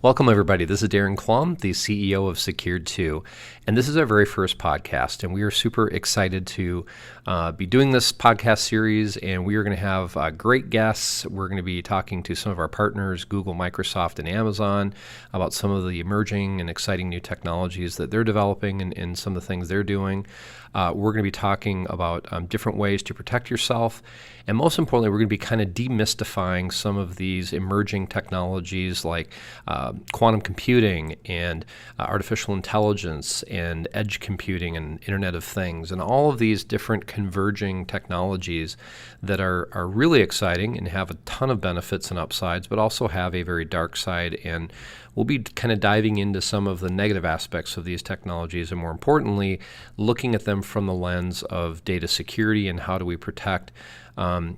Welcome, everybody. This is Daren Klum, the CEO of Secure2, and this is our very first podcast, and we are super excited to be doing this podcast series, and we are going to have great guests. We're going to be talking to some of our partners, Google, Microsoft, and Amazon, about some of the emerging and exciting new technologies that they're developing and some of the things they're doing. We're going to be talking about different ways to protect yourself, and most importantly, we're going to be kind of demystifying some of these emerging technologies like quantum computing and artificial intelligence and edge computing and Internet of Things, and all of these different converging technologies that are really exciting and have a ton of benefits and upsides, but also have a very dark side. And we'll be kind of diving into some of the negative aspects of these technologies, and more importantly, looking at them from the lens of data security and how do we protect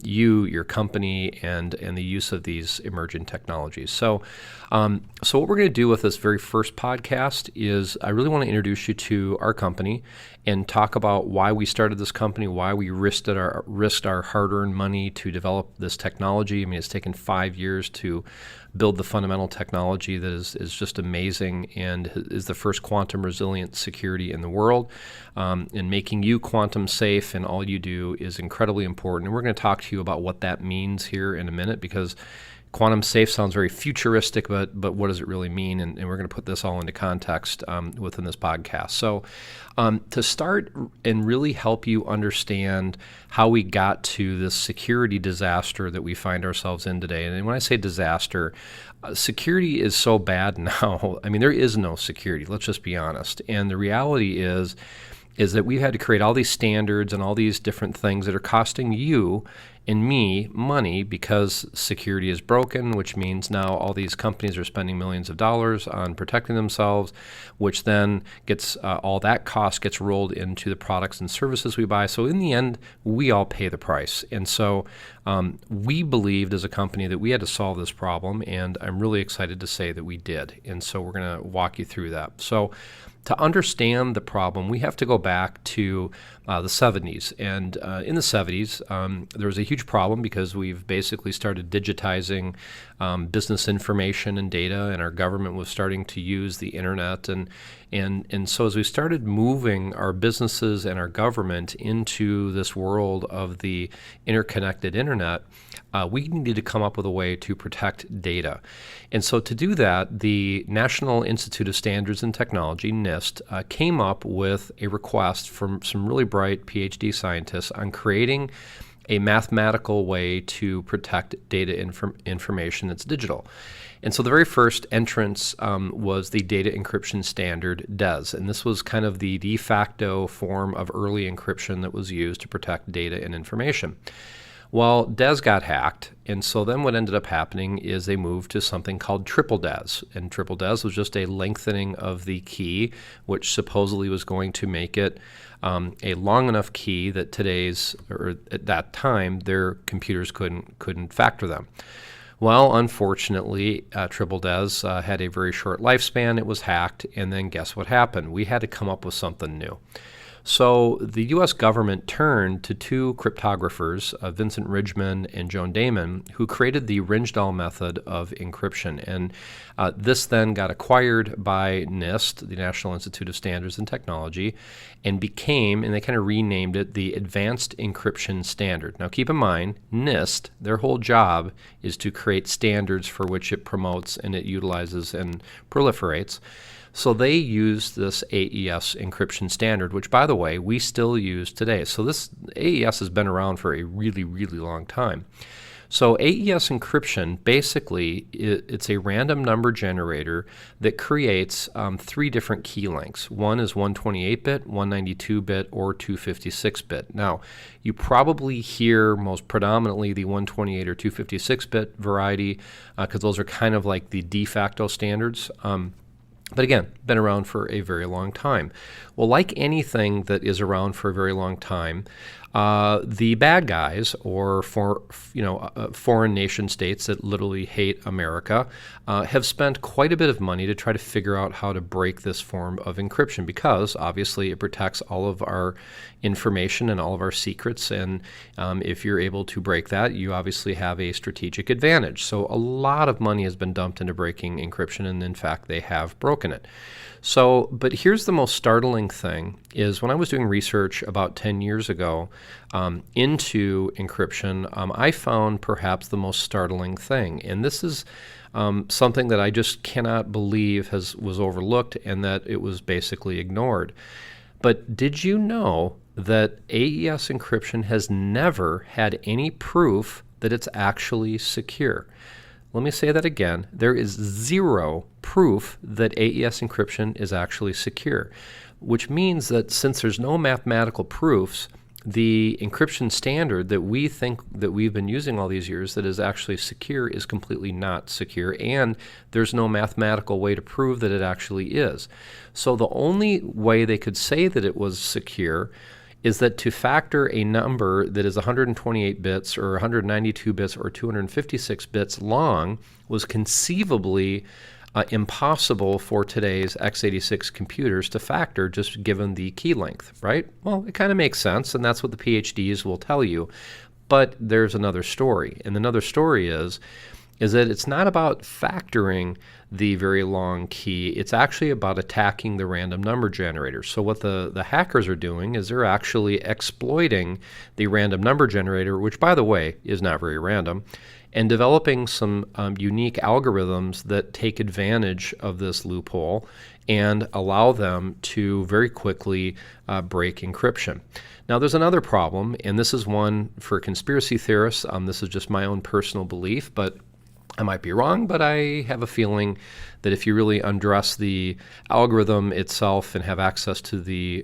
you, your company, and the use of these emerging technologies. So what we're going to do with this very first podcast is I really want to introduce you to our company and talk about why we started this company, why we risked our hard-earned money to develop this technology. I mean, it's taken 5 years to build the fundamental technology that is just amazing and is the first quantum resilient security in the world. And making you quantum safe and all you do is incredibly important. And we're going to talk to you about what that means here in a minute, because quantum safe sounds very futuristic, but what does it really mean? And we're going to put this all into context within this podcast. So to start and really help you understand how we got to this security disaster that we find ourselves in today. And when I say disaster, security is so bad now. I mean, there is no security. Let's just be honest. And the reality is that we've had to create all these standards and all these different things that are costing you and me money because security is broken, which means now all these companies are spending millions of dollars on protecting themselves, which then gets all that cost gets rolled into the products and services we buy. So in the end, we all pay the price. And so we believed as a company that we had to solve this problem, and I'm really excited to say that we did. And so we're going to walk you through that. So to understand the problem, we have to go back to the 70s. And in the 70s, there was a huge problem because we've basically started digitizing business information and data, and our government was starting to use the internet. And so as we started moving our businesses and our government into this world of the interconnected internet, we needed to come up with a way to protect data. And so to do that, the National Institute of Standards and Technology, NIST, came up with a request from some really bright PhD scientists on creating a mathematical way to protect data information that's digital. And so the very first entrance was the Data Encryption Standard, DES. And this was kind of the de facto form of early encryption that was used to protect data and information. Well, DES got hacked, and so then what ended up happening is they moved to something called triple DES. And triple DES was just a lengthening of the key, which supposedly was going to make it a long enough key that at that time, their computers couldn't factor them. Well, unfortunately, triple DES had a very short lifespan. It was hacked, and then guess what happened? We had to come up with something new. So the U.S. government turned to two cryptographers, Vincent Ridgman and Joan Damon, who created the Rijndael method of encryption. And this then got acquired by NIST, the National Institute of Standards and Technology, and they kind of renamed it the Advanced Encryption Standard. Now keep in mind, NIST, their whole job is to create standards for which it promotes and it utilizes and proliferates. So they use this AES encryption standard, which, by the way, we still use today. So this AES has been around for a really, really long time. So AES encryption, basically, it's a random number generator that creates three different key lengths. One is 128-bit, 192-bit, or 256-bit. Now, you probably hear most predominantly the 128 or 256-bit variety because those are kind of like the de facto standards. But again, been around for a very long time. Well, like anything that is around for a very long time, The bad guys, or foreign nation states that literally hate America, have spent quite a bit of money to try to figure out how to break this form of encryption, because obviously it protects all of our information and all of our secrets. And if you're able to break that, you obviously have a strategic advantage. So a lot of money has been dumped into breaking encryption, and in fact, they have broken it. So, but here's the most startling thing is when I was doing research about 10 years ago into encryption, I found perhaps the most startling thing. And this is something that I just cannot believe was overlooked and that it was basically ignored. But did you know that AES encryption has never had any proof that it's actually secure? Let me say that again. There is zero proof that AES encryption is actually secure, which means that since there's no mathematical proofs, the encryption standard that we think that we've been using all these years that is actually secure is completely not secure, and there's no mathematical way to prove that it actually is. So the only way they could say that it was secure is that to factor a number that is 128 bits or 192 bits or 256 bits long was conceivably impossible for today's x86 computers to factor, just given the key length, right? Well, it kind of makes sense, and that's what the PhDs will tell you. But there's another story, and another story is that it's not about factoring the very long key. It's actually about attacking the random number generator. So what the hackers are doing is they're actually exploiting the random number generator, which, by the way, is not very random, and developing some unique algorithms that take advantage of this loophole and allow them to very quickly break encryption. Now, there's another problem, and this is one for conspiracy theorists. This is just my own personal belief, but I might be wrong, but I have a feeling that if you really undress the algorithm itself and have access to the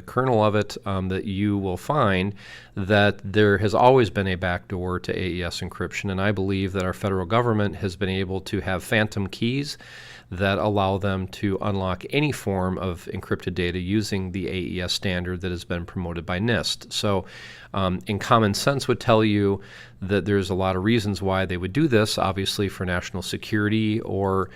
kernel of it, that you will find that there has always been a backdoor to AES encryption. And I believe that our federal government has been able to have phantom keys that allow them to unlock any form of encrypted data using the AES standard that has been promoted by NIST. So in common sense would tell you that there's a lot of reasons why they would do this, obviously for national security or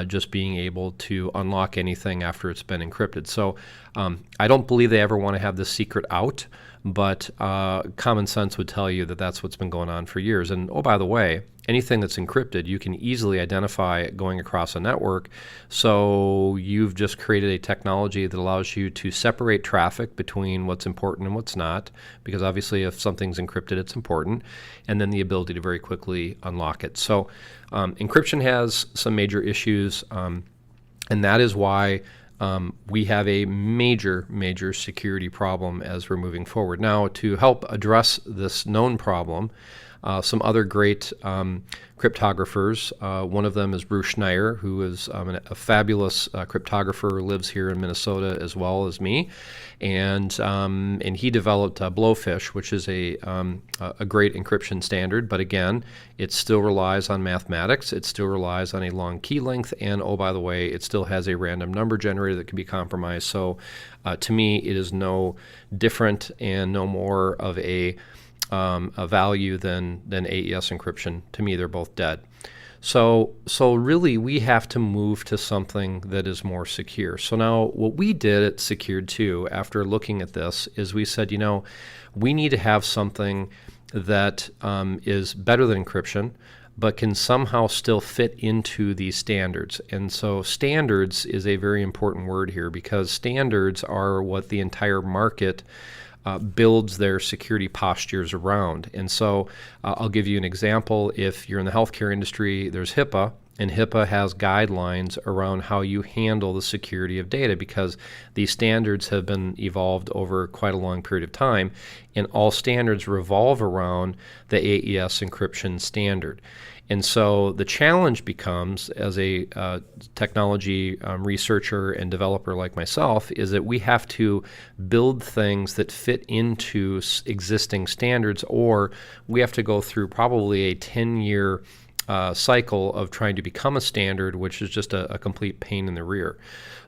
just being able to unlock anything after it's been encrypted. So I don't believe they ever want to have this secret out, but common sense would tell you that that's what's been going on for years. And oh, by the way, anything that's encrypted, you can easily identify going across a network. So you've just created a technology that allows you to separate traffic between what's important and what's not, because obviously if something's encrypted, it's important, and then the ability to very quickly unlock it. So encryption has some major issues, and that is why we have a major security problem as we're moving forward. Now, to help address this known problem, some other great cryptographers. One of them is Bruce Schneier, who is a fabulous cryptographer, lives here in Minnesota as well as me, and he developed Blowfish, which is a great encryption standard. But again, it still relies on mathematics. It still relies on a long key length, and oh, by the way, it still has a random number generator that can be compromised. So, to me, it is no different and no more of a value than AES encryption. To me, they're both dead. So really, we have to move to something that is more secure. So now what we did at Secure2 after looking at this is we said, we need to have something that is better than encryption, but can somehow still fit into these standards. And so standards is a very important word here, because standards are what the entire market builds their security postures around. And so I'll give you an example. If you're in the healthcare industry, there's HIPAA, and HIPAA has guidelines around how you handle the security of data, because these standards have been evolved over quite a long period of time, and all standards revolve around the AES encryption standard. And so the challenge becomes, as a technology researcher and developer like myself, is that we have to build things that fit into existing standards, or we have to go through probably a 10-year cycle of trying to become a standard, which is just a complete pain in the rear.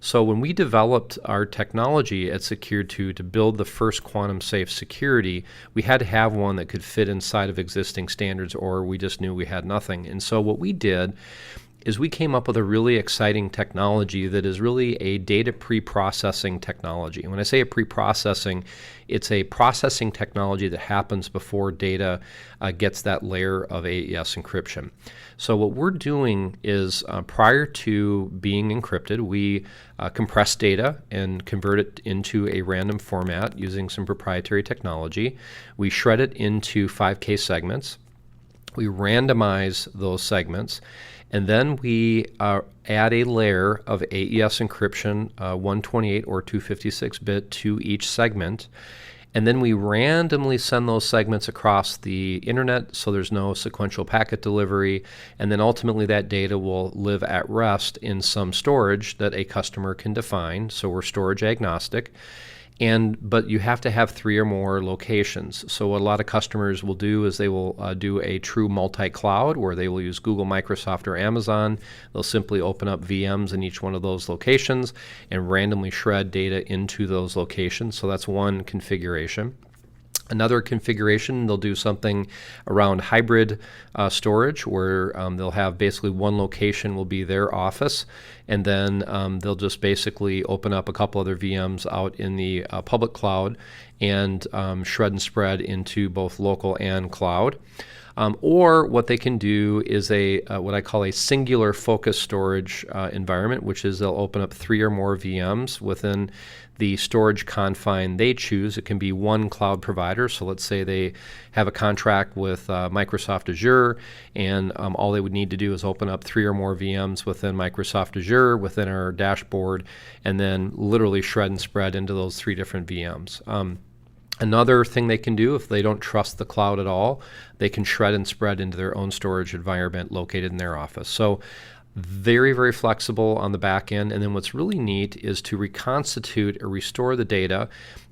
So when we developed our technology at Secure2 to build the first quantum safe security, we had to have one that could fit inside of existing standards, or we just knew we had nothing. And so what we did is we came up with a really exciting technology that is really a data pre-processing technology. And when I say a pre-processing, it's a processing technology that happens before data gets that layer of AES encryption. So what we're doing is prior to being encrypted, we compress data and convert it into a random format using some proprietary technology. We shred it into 5K segments. We randomize those segments, and then we add a layer of AES encryption, 128 or 256-bit to each segment. And then we randomly send those segments across the internet, so there's no sequential packet delivery. And then ultimately that data will live at rest in some storage that a customer can define. So we're storage agnostic. But you have to have 3 or more locations. So what a lot of customers will do is they will do a true multi-cloud, where they will use Google, Microsoft, or Amazon. They'll simply open up VMs in each one of those locations and randomly shred data into those locations. So that's one configuration. Another configuration, they'll do something around hybrid storage, where they'll have basically one location will be their office, and then they'll just basically open up a couple other VMs out in the public cloud and shred and spread into both local and cloud. Or what they can do is what I call a singular focus storage environment, which is they'll open up 3 or more VMs within the storage confine they choose. It can be one cloud provider. So let's say they have a contract with Microsoft Azure, and all they would need to do is open up 3 or more VMs within Microsoft Azure, within our dashboard, and then literally shred and spread into those 3 different VMs. Another thing they can do, if they don't trust the cloud at all, they can shred and spread into their own storage environment located in their office. So very, very flexible on the back end. And then what's really neat is to reconstitute or restore the data.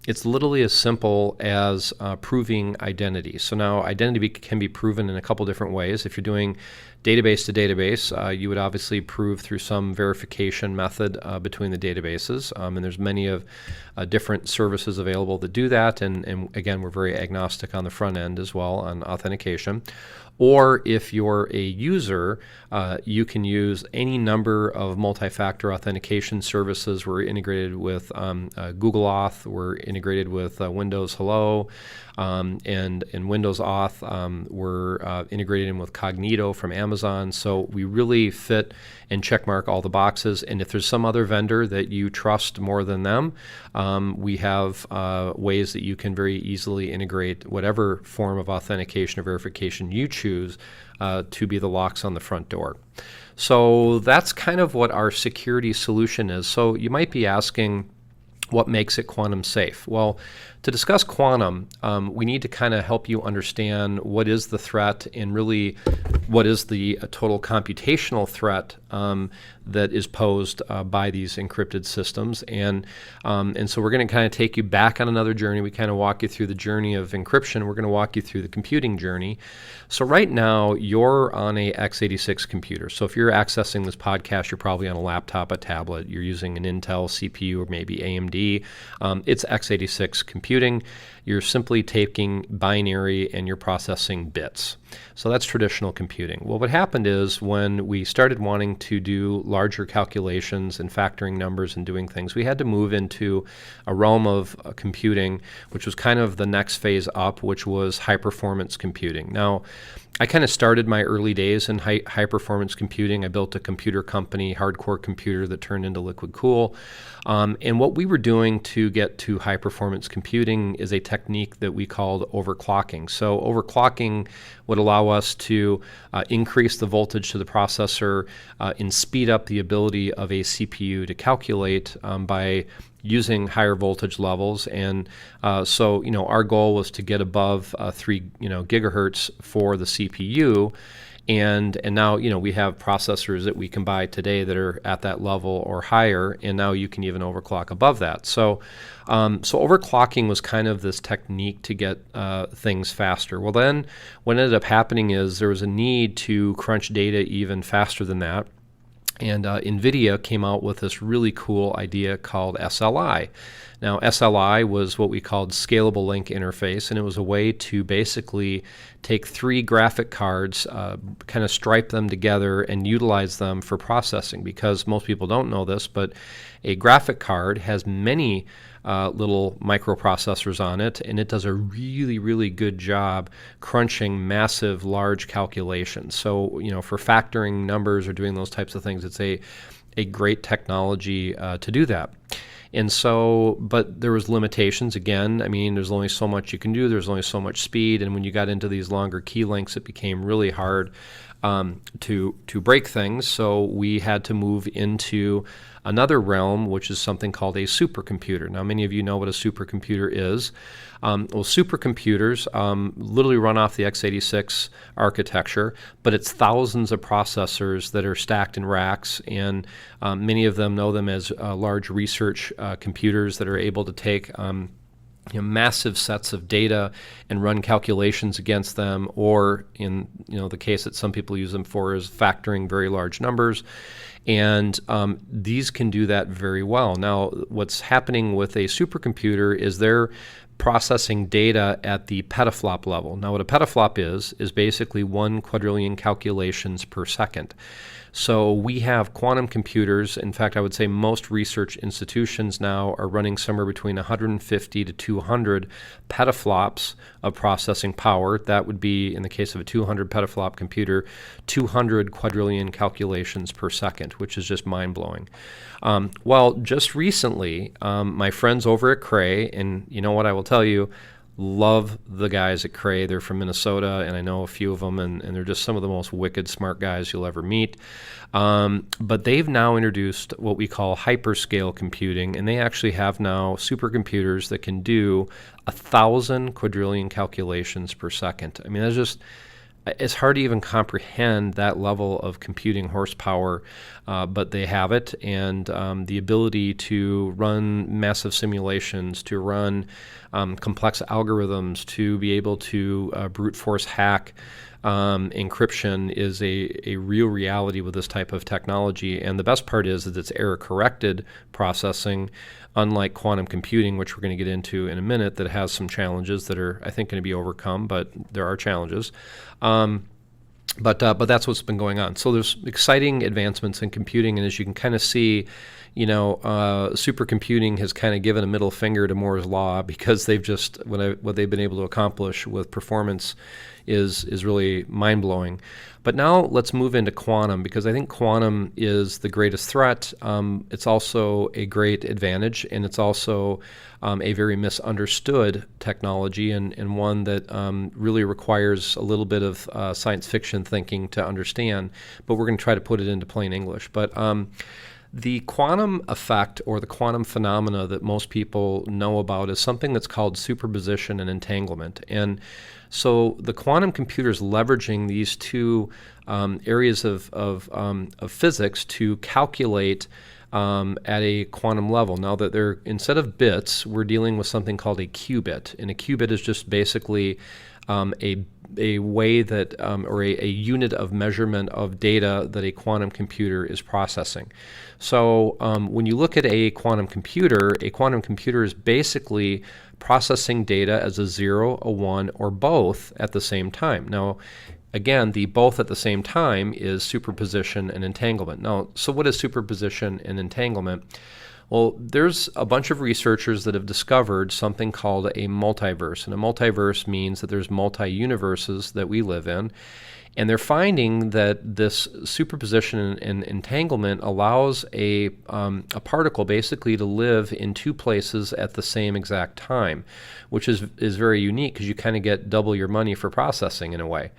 It's literally as simple as proving identity. So now identity can be proven in a couple different ways. If you're doing database to database, you would obviously prove through some verification method between the databases. And there's many of different services available that do that. And again, we're very agnostic on the front end as well on authentication. Or if you're a user, you can use any number of multi-factor authentication services. We're integrated with Google Auth. We're integrated with Windows Hello. And in Windows Auth, we're integrated in with Cognito from Amazon. So we really fit and checkmark all the boxes. And if there's some other vendor that you trust more than them, we have ways that you can very easily integrate whatever form of authentication or verification you choose to be the locks on the front door. So that's kind of what our security solution is. So you might be asking, what makes it quantum safe? Well, to discuss quantum, we need to kind of help you understand what is the threat and really what is the total computational threat that is posed by these encrypted systems. And so we're going to kind of take you back on another journey. We kind of walk you through the journey of encryption. We're going to walk you through the computing journey. So right now, you're on a x86 computer. So if you're accessing this podcast, you're probably on a laptop, a tablet. You're using an Intel CPU or maybe AMD. It's x86 computing. You're simply taking binary and you're processing bits. So that's traditional computing. Well, what happened is when we started wanting to do larger calculations and factoring numbers and doing things, we had to move into a realm of computing, which was kind of the next phase up, which was high-performance computing. Now, I kind of started my early days in high-performance computing. I built a computer company, hardcore computer, that turned into liquid cool. And what we were doing to get to high-performance computing is a technique that we called overclocking. So overclocking would allow us to increase the voltage to the processor and speed up the ability of a CPU to calculate by using higher voltage levels. And so our goal was to get above 3 gigahertz for the CPU. And now, we have processors that we can buy today that are at that level or higher, and now you can even overclock above that. So overclocking was kind of this technique to get things faster. Well, then what ended up happening is there was a need to crunch data even faster than that. And NVIDIA came out with this really cool idea called SLI. Now, SLI was what we called Scalable Link Interface, and it was a way to basically take 3 graphic cards, kind of stripe them together and utilize them for processing, because most people don't know this, but a graphic card has many little microprocessors on it, and it does a really, really good job crunching massive, large calculations. So, for factoring numbers or doing those types of things, it's a great technology to do that. And so, but there was limitations. Again, I mean, there's only so much you can do. There's only so much speed. And when you got into these longer key lengths, it became really hard to break things. So we had to move into another realm, which is something called a supercomputer. Now, many of you know what a supercomputer is. Supercomputers literally run off the x86 architecture, but it's thousands of processors that are stacked in racks, and many of them know them as large research computers that are able to take massive sets of data and run calculations against them, or in the case that some people use them for is factoring very large numbers. And these can do that very well. Now, what's happening with a supercomputer is they're processing data at the petaflop level. Now, what a petaflop is basically 1 quadrillion calculations per second. So we have quantum computers. In fact, I would say most research institutions now are running somewhere between 150 to 200 petaflops of processing power. That would be, in the case of a 200 petaflop computer, 200 quadrillion calculations per second, which is just mind-blowing. Well, just recently, my friends over at Cray, and you know what I will tell you, love the guys at Cray. They're from Minnesota, and I know a few of them, and they're just some of the most wicked smart guys you'll ever meet. But they've now introduced what we call hyperscale computing, and they actually have now supercomputers that can do 1,000 quadrillion calculations per second. I mean, that's just... it's hard to even comprehend that level of computing horsepower, but they have it, and the ability to run massive simulations, to run complex algorithms, to be able to brute force hack encryption is a real reality with this type of technology. And the best part is that it's error-corrected processing, unlike quantum computing, which we're going to get into in a minute, that has some challenges that are, I think, going to be overcome, but there are challenges. But that's what's been going on. So there's exciting advancements in computing, and as you can kind of see, supercomputing has kind of given a middle finger to Moore's Law, because they've just what they've been able to accomplish with performance is really mind-blowing. But now let's move into quantum, because I think quantum is the greatest threat. It's also a great advantage, and it's also a very misunderstood technology, and one that really requires a little bit of science fiction thinking to understand. But we're going to try to put it into plain English. But the quantum effect, or the quantum phenomena that most people know about, is something that's called superposition and entanglement. And so the quantum computer is leveraging these two areas of physics to calculate at a quantum level. Now that they're, instead of bits, we're dealing with something called a qubit. And a qubit is just basically a way that, or a unit of measurement of data that a quantum computer is processing. So when you look at a quantum computer is basically processing data as a 0, a 1, or both at the same time. Now, again, the both at the same time is superposition and entanglement. Now, so what is superposition and entanglement? Well, there's a bunch of researchers that have discovered something called a multiverse. And a multiverse means that there's multi-universes that we live in. And they're finding that this superposition and entanglement allows a particle basically to live in two places at the same exact time, which is very unique, because you kind of get double your money for processing in a way.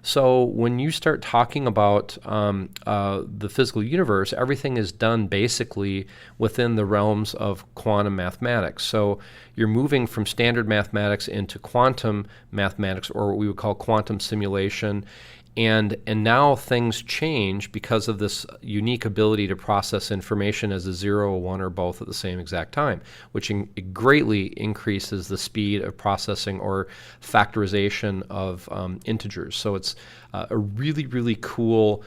So when you start talking about the physical universe, everything is done basically within the realms of quantum mathematics. So you're moving from standard mathematics into quantum mathematics, or what we would call quantum simulation. And now things change because of this unique ability to process information as a 0, a 1, or both at the same exact time, which greatly increases the speed of processing or factorization of integers. So it's a really, really cool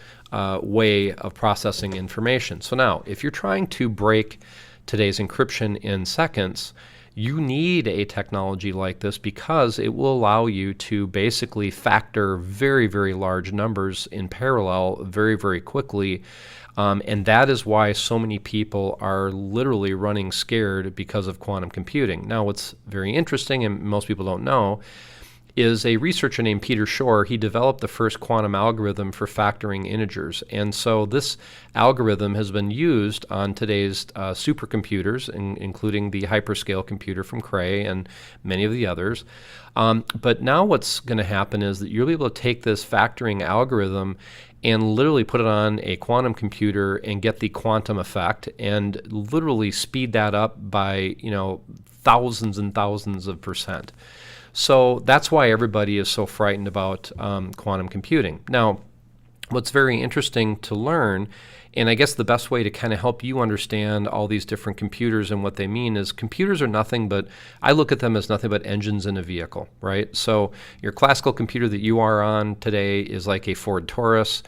way of processing information. So now, if you're trying to break today's encryption in seconds, you need a technology like this because it will allow you to basically factor very, very large numbers in parallel very, very quickly. And that is why so many people are literally running scared because of quantum computing. Now, what's very interesting, and most people don't know, is a researcher named Peter Shor. He developed the first quantum algorithm for factoring integers. And so this algorithm has been used on today's supercomputers, including the hyperscale computer from Cray and many of the others. But now what's going to happen is that you'll be able to take this factoring algorithm and literally put it on a quantum computer and get the quantum effect and literally speed that up by, thousands and thousands of percent. So that's why everybody is so frightened about quantum computing. Now, what's very interesting to learn, and I guess the best way to kind of help you understand all these different computers and what they mean is computers are nothing but, I look at them as nothing but engines in a vehicle, right? So your classical computer that you are on today is like a Ford Taurus.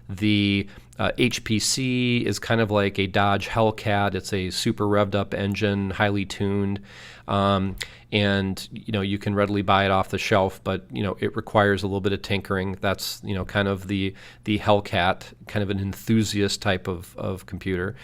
The HPC is kind of like a Dodge Hellcat. It's a super revved up engine, highly tuned. And you can readily buy it off the shelf, but it requires a little bit of tinkering. That's kind of the Hellcat, kind of an enthusiast type of computer.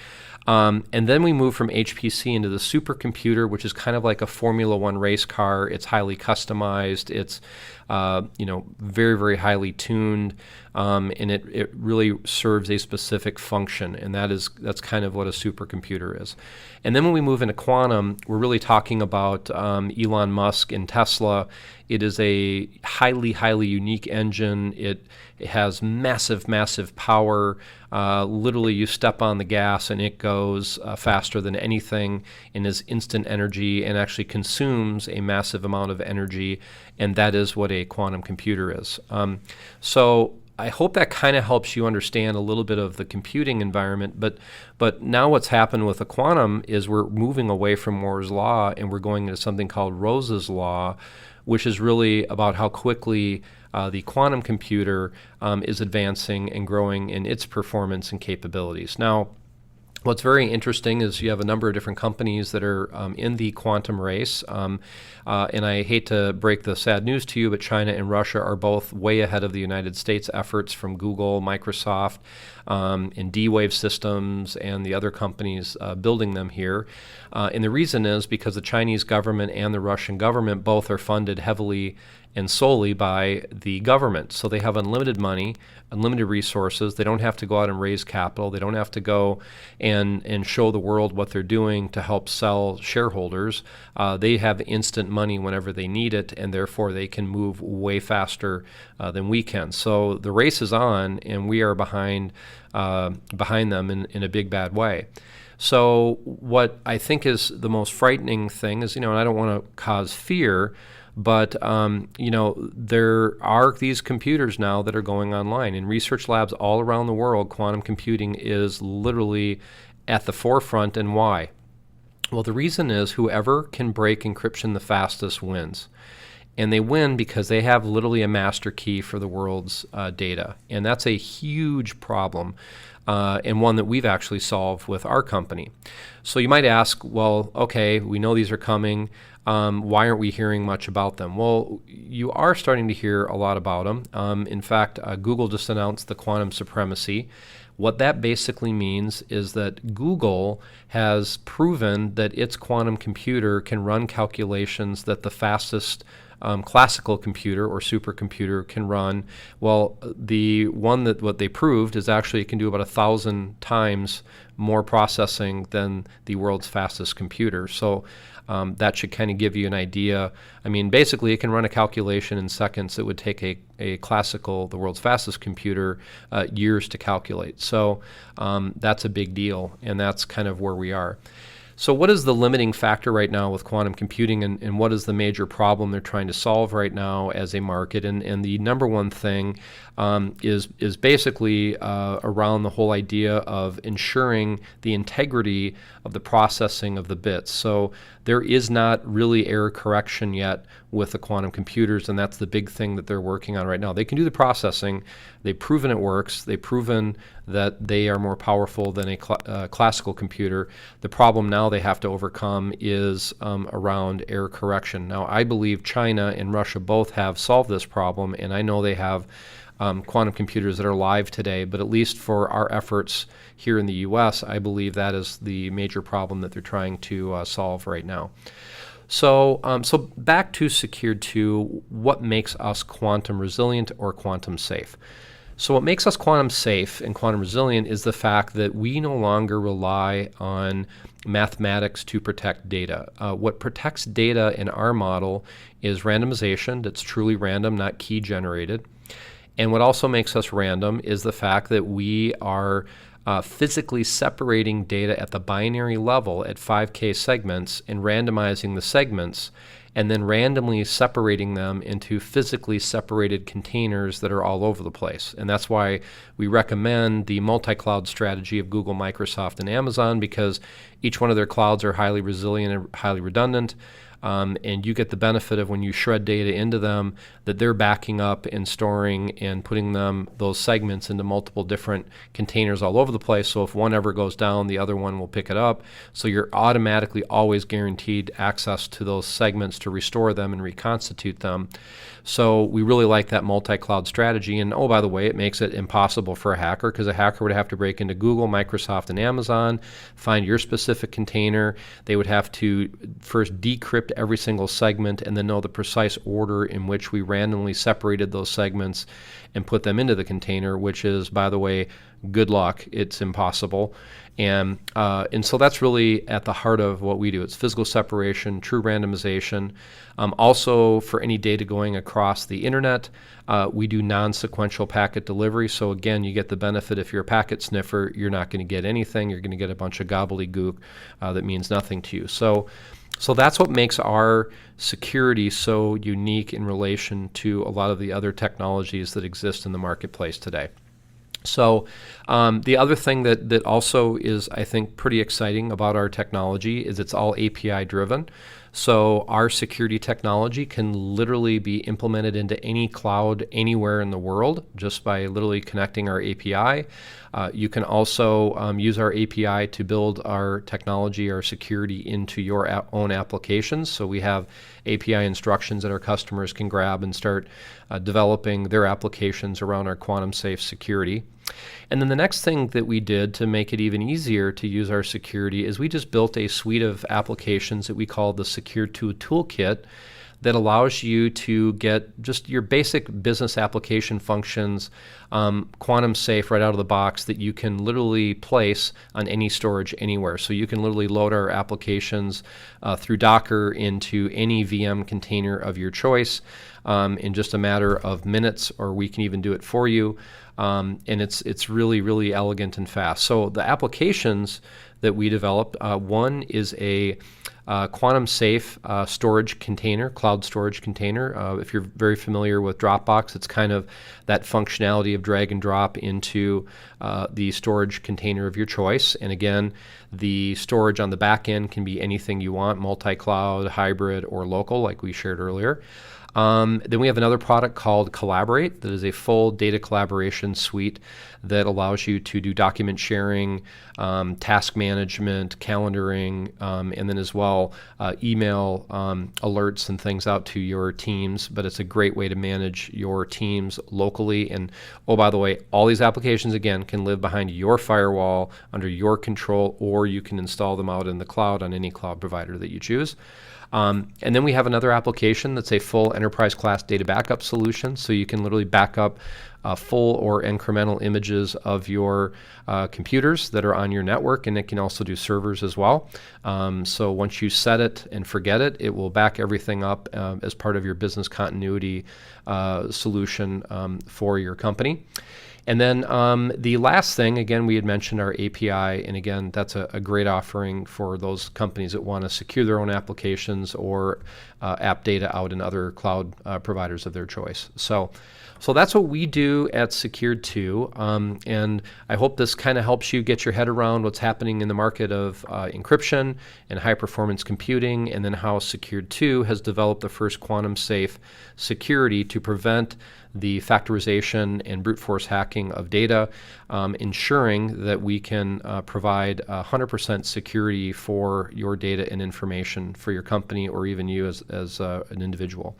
And then we move from HPC into the supercomputer, which is kind of like a Formula One race car. It's highly customized. It's very, very highly tuned, and it really serves a specific function, and that's kind of what a supercomputer is. And then when we move into quantum, we're really talking about Elon Musk and Tesla. It is a highly, highly unique engine. It has massive, massive power. Literally, you step on the gas and it goes faster than anything and is instant energy and actually consumes a massive amount of energy, and that is what a quantum computer is. So I hope that kind of helps you understand a little bit of the computing environment, but now what's happened with the quantum is we're moving away from Moore's law and we're going into something called Rose's law, which is really about how quickly the quantum computer is advancing and growing in its performance and capabilities. Now, what's very interesting is you have a number of different companies that are in the quantum race. And I hate to break the sad news to you, but China and Russia are both way ahead of the United States efforts from Google, Microsoft, and D-Wave Systems and the other companies building them here. And the reason is because the Chinese government and the Russian government both are funded heavily and solely by the government. So they have unlimited money, unlimited resources. They don't have to go out and raise capital. They don't have to go and show the world what they're doing to help sell shareholders. They have instant money whenever they need it, and therefore they can move way faster than we can. So the race is on, and we are behind them in a big, bad way. So what I think is the most frightening thing is, and I don't want to cause fear, but there are these computers now that are going online. In research labs all around the world, quantum computing is literally at the forefront. And why? Well, the reason is whoever can break encryption the fastest wins. And they win because they have literally a master key for the world's data. And that's a huge problem, and one that we've actually solved with our company. So you might ask, well, okay, we know these are coming. Why aren't we hearing much about them? Well, you are starting to hear a lot about them. In fact, Google just announced the quantum supremacy. What that basically means is that Google has proven that its quantum computer can run calculations that the fastest classical computer or supercomputer can run. Well, the one that what they proved is actually it can do about 1,000 times more processing than the world's fastest computer. So that should kind of give you an idea. I mean, basically, it can run a calculation in seconds that would take a classical, the world's fastest computer, years to calculate. So that's a big deal, and that's kind of where we are. So what is the limiting factor right now with quantum computing, and what is the major problem they're trying to solve right now as a market? And the number one thing is basically around the whole idea of ensuring the integrity of the processing of the bits. So there is not really error correction yet with the quantum computers, and that's the big thing that they're working on right now. They can do the processing. They've proven it works. They've proven that they are more powerful than a classical computer. The problem now they have to overcome is around error correction. Now, I believe China and Russia both have solved this problem, and I know they have quantum computers that are live today, but at least for our efforts here in the U.S., I believe that is the major problem that they're trying to solve right now. So back to Secure2, what makes us quantum resilient or quantum safe? So what makes us quantum safe and quantum resilient is the fact that we no longer rely on mathematics to protect data. What protects data in our model is randomization that's truly random, not key generated. And what also makes us random is the fact that we are physically separating data at the binary level at 5K segments and randomizing the segments, and then randomly separating them into physically separated containers that are all over the place. And that's why we recommend the multi-cloud strategy of Google, Microsoft, and Amazon, because each one of their clouds are highly resilient and highly redundant. And you get the benefit of when you shred data into them that they're backing up and storing and putting those segments into multiple different containers all over the place. So if one ever goes down, the other one will pick it up. So you're automatically always guaranteed access to those segments to restore them and reconstitute them. So we really like that multi-cloud strategy. And oh, by the way, it makes it impossible for a hacker, because a hacker would have to break into Google, Microsoft, and Amazon, find your specific container. They would have to first decrypt every single segment and then know the precise order in which we randomly separated those segments and put them into the container, which is, by the way, good luck. It's impossible. And so that's really at the heart of what we do. It's physical separation, true randomization. Also, for any data going across the internet, we do non-sequential packet delivery. So again, you get the benefit. If you're a packet sniffer, you're not going to get anything. You're going to get a bunch of gobbledygook that means nothing to you. So that's what makes our security so unique in relation to a lot of the other technologies that exist in the marketplace today. So the other thing that also is, I think, pretty exciting about our technology is it's all API driven. So our security technology can literally be implemented into any cloud anywhere in the world just by literally connecting our API. You can also use our API to build our technology, our security into your own applications. So we have API instructions that our customers can grab and start developing their applications around our quantum safe security. And then the next thing that we did to make it even easier to use our security is we just built a suite of applications that we call the Secure2 Toolkit that allows you to get just your basic business application functions quantum safe right out of the box that you can literally place on any storage anywhere. So you can literally load our applications through Docker into any VM container of your choice in just a matter of minutes, or we can even do it for you. And it's really, really elegant and fast. So the applications that we developed, one is a quantum safe storage container, cloud storage container. If you're very familiar with Dropbox, it's kind of that functionality of drag and drop into the storage container of your choice. And again, the storage on the back end can be anything you want, multi-cloud, hybrid, or local, like we shared earlier. Then we have another product called Collaborate that is a full data collaboration suite that allows you to do document sharing, task management, calendaring, and then as well email alerts and things out to your teams. But it's a great way to manage your teams locally. And oh, by the way, all these applications, again, can live behind your firewall under your control, or you can install them out in the cloud on any cloud provider that you choose. And then we have another application that's a full enterprise class data backup solution. So you can literally back up full or incremental images of your computers that are on your network, and it can also do servers as well. So once you set it and forget it, it will back everything up as part of your business continuity solution for your company. And then the last thing, again, we had mentioned our API, and again, that's a great offering for those companies that want to secure their own applications or app data out in other cloud providers of their choice. So that's what we do at Secure2, and I hope this kind of helps you get your head around what's happening in the market of encryption and high-performance computing, and then how Secure2 has developed the first quantum-safe security to prevent the factorization and brute force hacking of data, ensuring that we can provide 100% security for your data and information for your company or even you as an individual.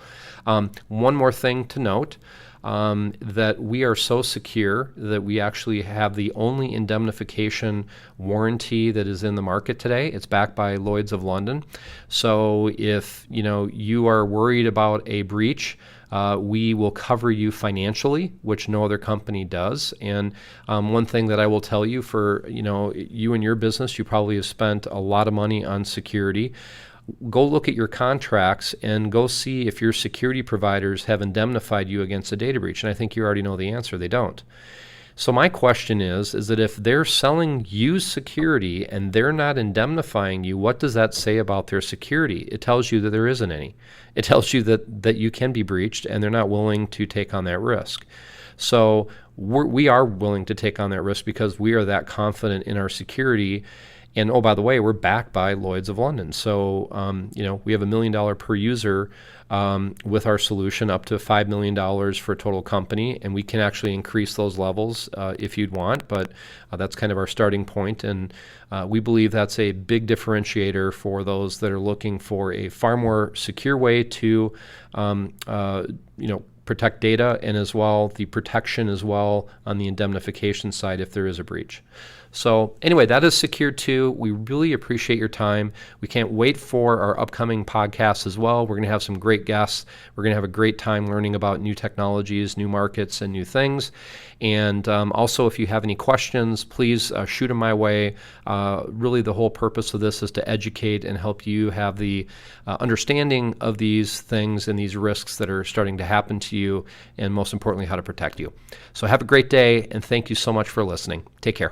One more thing to note, that we are so secure that we actually have the only indemnification warranty that is in the market today. It's backed by Lloyd's of London. So if you are worried about a breach, we will cover you financially, which no other company does. And one thing that I will tell you, for you and your business, you probably have spent a lot of money on security. Go look at your contracts and go see if your security providers have indemnified you against a data breach. And I think you already know the answer. They don't. So my question is that if they're selling you security and they're not indemnifying you, what does that say about their security? It tells you that there isn't any. It tells you that you can be breached and they're not willing to take on that risk. So we are willing to take on that risk because we are that confident in our security. And oh, by the way, we're backed by Lloyd's of London. So, we have $1 million per user with our solution, up to $5 million for a total company. And we can actually increase those levels if you'd want. But that's kind of our starting point. And we believe that's a big differentiator for those that are looking for a far more secure way to, protect data, and as well the protection as well on the indemnification side if there is a breach. So anyway, that is Secure2. We really appreciate your time. We can't wait for our upcoming podcasts as well. We're going to have some great guests. We're going to have a great time learning about new technologies, new markets, and new things. And also, if you have any questions, please shoot them my way. Really, the whole purpose of this is to educate and help you have the understanding of these things and these risks that are starting to happen to you, and most importantly, how to protect you. So have a great day, and thank you so much for listening. Take care.